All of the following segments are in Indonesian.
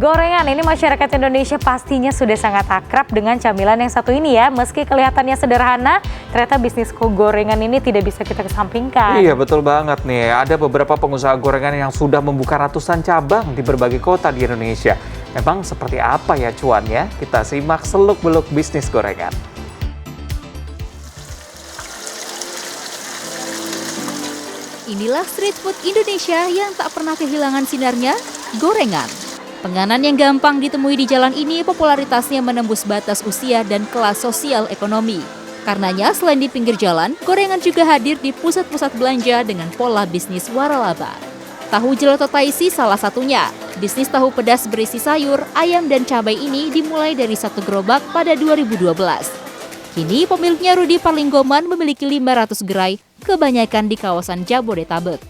Gorengan ini masyarakat Indonesia pastinya sudah sangat akrab dengan camilan yang satu ini ya. Meski kelihatannya sederhana, ternyata bisnis gorengan ini tidak bisa kita kesampingkan. Iya betul banget nih, ada beberapa pengusaha gorengan yang sudah membuka ratusan cabang di berbagai kota di Indonesia. Memang seperti apa ya cuannya? Kita simak seluk-beluk bisnis gorengan. Inilah street food Indonesia yang tak pernah kehilangan sinarnya, gorengan. Penganan yang gampang ditemui di jalan ini popularitasnya menembus batas usia dan kelas sosial ekonomi. Karenanya selain di pinggir jalan, gorengan juga hadir di pusat-pusat belanja dengan pola bisnis waralaba. Tahu Gelato Taisi salah satunya. Bisnis tahu pedas berisi sayur, ayam, dan cabai ini dimulai dari satu gerobak pada 2012. Kini pemiliknya Rudi Parlinggoman memiliki 500 gerai, kebanyakan di kawasan Jabodetabek.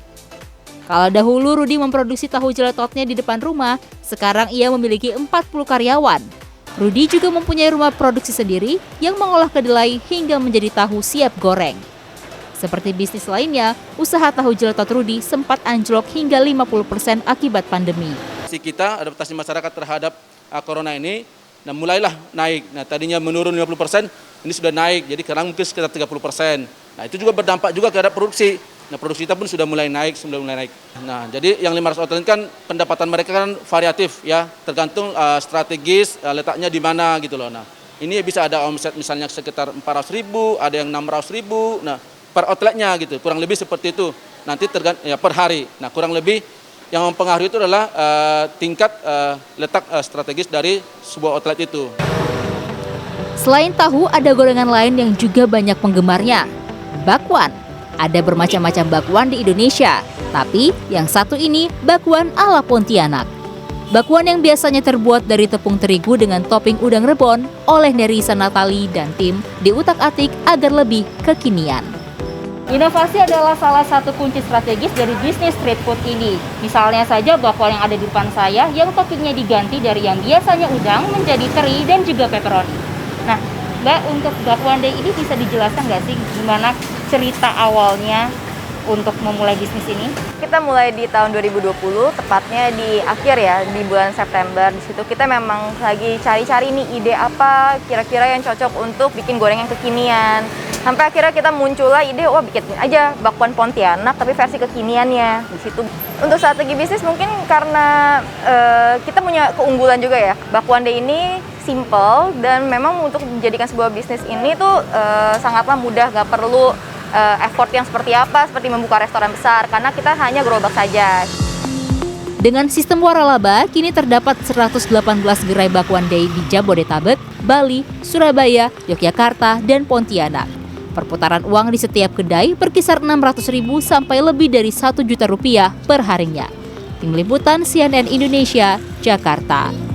Kalau dahulu Rudi memproduksi tahu jelatotnya di depan rumah, sekarang ia memiliki 40 karyawan. Rudi juga mempunyai rumah produksi sendiri yang mengolah kedelai hingga menjadi tahu siap goreng. Seperti bisnis lainnya, usaha tahu jelatot Rudi sempat anjlok hingga 50% akibat pandemi. Kita adaptasi masyarakat terhadap corona ini, nah mulailah naik. Nah tadinya menurun 50%, ini sudah naik, jadi sekarang mungkin sekitar 30%. Nah itu juga berdampak juga terhadap produksi. Nah produksi kita pun sudah mulai naik. Nah jadi yang 500 outlet kan pendapatan mereka kan variatif ya, tergantung strategis letaknya di mana gitu loh. Nah ini bisa ada omset misalnya sekitar 400.000, ada yang 600.000. Nah per outletnya gitu, kurang lebih seperti itu. Nanti ya, per hari. Nah kurang lebih yang mempengaruhi itu adalah tingkat letak strategis dari sebuah outlet itu. Selain tahu, ada gorengan lain yang juga banyak penggemarnya, bakwan. Ada bermacam-macam bakwan di Indonesia, tapi yang satu ini bakwan ala Pontianak. Bakwan yang biasanya terbuat dari tepung terigu dengan topping udang rebon oleh Nerissa Natali dan tim diutak-atik agar lebih kekinian. Inovasi adalah salah satu kunci strategis dari bisnis street food ini. Misalnya saja bakwan yang ada di depan saya yang toppingnya diganti dari yang biasanya udang menjadi teri dan juga pepperoni. Nah, Mbak, untuk bakwan day ini bisa dijelaskan nggak sih gimana cerita awalnya untuk memulai bisnis ini? Kita mulai di tahun 2020, tepatnya di akhir ya, di bulan September. Di situ kita memang lagi cari-cari nih ide apa kira-kira yang cocok untuk bikin goreng yang kekinian. Sampai akhirnya kita muncullah ide, wah bikin aja bakwan Pontianak tapi versi kekiniannya di situ. Untuk strategi bisnis mungkin karena kita punya keunggulan juga ya. Bakwan day ini simple dan memang untuk menjadikan sebuah bisnis ini tuh sangatlah mudah, nggak perlu effort yang seperti apa, seperti membuka restoran besar, karena kita hanya gerobak saja. Dengan sistem waralaba, kini terdapat 118 gerai bakwan day di Jabodetabek, Bali, Surabaya, Yogyakarta, dan Pontianak. Perputaran uang di setiap kedai berkisar 600.000 sampai lebih dari 1 juta rupiah per harinya. Tim Liputan CNN Indonesia, Jakarta.